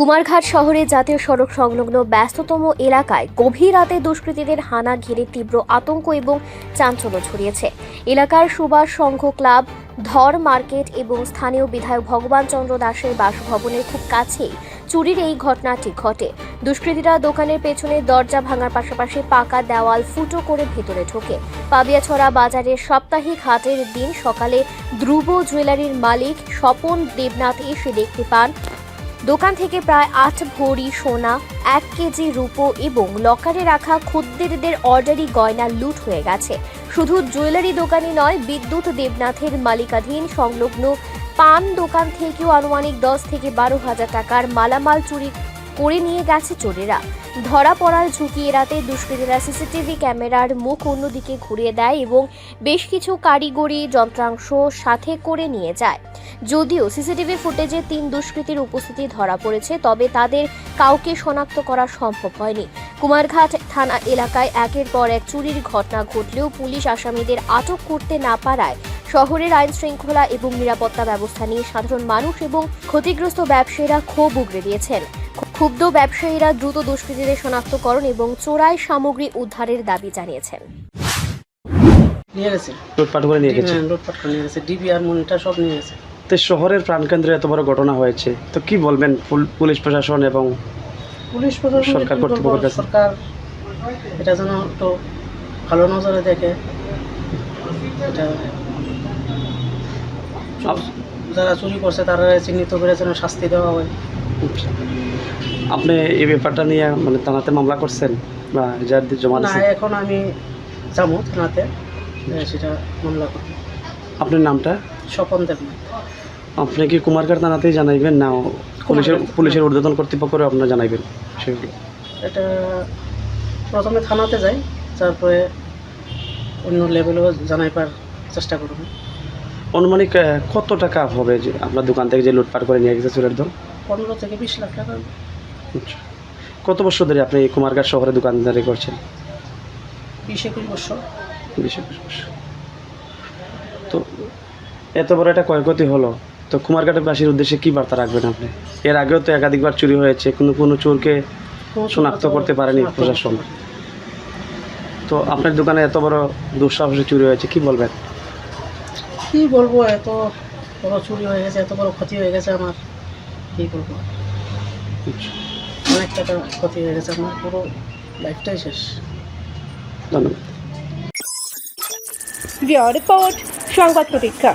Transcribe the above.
কুমারঘাট শহরে জাতীয় সড়ক সংলগ্ন ব্যস্ততম এলাকায় গভীর রাতে দুষ্কৃতীদের হানা ঘিরে তীব্র আতঙ্ক এবং চাঞ্চল্য ছড়িয়েছে। এলাকার সুভাষ সংঘ ক্লাব, ধর মার্কেট এবং স্থানীয় বিধায়ক ভগবান চন্দ্র দাসের বাসভবনের খুব কাছেই চুরির এই ঘটনাটি ঘটে। দুষ্কৃতীরা দোকানের পেছনে দরজা ভাঙার পাশাপাশি পাকা দেওয়াল ফুটো করে ভেতরে ঢোকে। পাবিয়াছড়া বাজারের সাপ্তাহিক হাটের দিন সকালে ধ্রুব জুয়েলারির মালিক স্বপন দেবনাথ এসে দেখতে পান দোকান থেকে প্রায় 8 ভরি সোনা, 1 কেজি রূপো এবং লকারে রাখা খদ্দেরদের অর্ডারি গয়না লুট হয়ে গেছে। শুধু জুয়েলারি দোকানই নয়, বিদ্যুৎ দেবনাথের মালিকাধীন সংলগ্ন পান দোকান থেকেও আনুমানিক 10 থেকে 12 হাজার টাকার মালামাল চুরি করে নিয়ে গেছে চোরেরা। ধরা পড়ার ঝুঁকি এড়াতে দুষ্কৃতীরা সিসিটিভি ক্যামেরার মুখ অন্যদিকে ঘুরিয়ে দেয় এবং বেশ কিছু কারিগরি যন্ত্রাংশ সাথে করে নিয়ে যায়। যদিও সিসিটিভি ফুটেজে 3 দুষ্কৃতীর উপস্থিতি ধরা পড়েছে, তবে তাদের কাউকে শনাক্ত করা সম্ভব হয়নি। কুমারঘাট থানা এলাকায় একের পর এক চুরির ঘটনা ঘটলেও পুলিশ আসামিদের আটক করতে না পারায় শহরের আইন শৃঙ্খলা এবং নিরাপত্তা ব্যবস্থা নিয়ে সাধারণ মানুষ এবং ক্ষতিগ্রস্ত ব্যবসায়ীরা ক্ষোভ উগরে দিয়েছেন। ক্ষুব্ধ ব্যবসায়ীরা দ্রুত দুষ্কৃতীদের শনাক্তকরণ এবং চোরাই সামগ্রী উদ্ধারের দাবি জানিয়েছেন। লুটপাট করে নিয়ে গেছে, ডিবিআর মনিটর সব নিয়ে গেছে। তো শহরের প্রাণকেন্দ্রে এত বড় ঘটনা হয়েছে, তো কি বলবেন পুলিশ প্রশাসন এবং পুলিশ প্রশাসন, সরকার কর্তৃপক্ষের কাছে? সরকার এটা যেন একটু ভালো নজরে দেখে, এটা যারা চুরি করছে তারা চিহ্নিত করে যেন শাস্তি দেওয়া হয়। আপনি এই ব্যাপারটা নিয়ে মানে থানাতে মামলা করছেন বা যার জমা না, দিয়েছেন? এখন আমি যাবো থানাতে, সেটা মামলা করব। আপনার নামটা? স্বপন দেবনাথ। আপনি কি কুমারঘাট থানাতেই জানাইবেন না পুলিশের ঊর্ধ্বতন কর্তৃপক্ষের আপনারা জানাইবেন সেগুলো? এটা প্রথমে থানাতে যাই, তারপরে অন্য লেভেলেও জানাইবার চেষ্টা করব। অনুমানিক কত টাকা হবে যে আপনার দোকান থেকে যে লুটপাট করে নিয়ে গেছে চোরের দল? 15 থেকে 20 লাখ টাকা। আচ্ছা। কত বছর ধরে আপনি কুমারঘাট শহরে দোকানদারি করছেন? 20-21 বছর। 20-21 বছর। তো এত বড় একটা ক্ষয়ক্ষতি হলো, তো কুমারঘাটবাসীর উদ্দেশ্যে কী বার্তা রাখবেন আপনি? এর আগেও তো একাধিকবার চুরি হয়েছে, কিন্তু কোনো চোরকে শনাক্ত করতে পারেনি প্রশাসন। তো আপনার দোকানে এত বড় দুঃসাহসে চুরি হয়েছে, কি বলবেন? কি বলবো, এত বড় চুরি হয়ে গেছে, এত বড় ক্ষতি হয়ে গেছে আমার, কি বলবো। অনেক টাকা ক্ষতি হয়ে গেছে, আমার পুরো লাইফটাই শেষ। ধন্যবাদ। রিপোর্ট সংবাদ প্রতীক্ষা।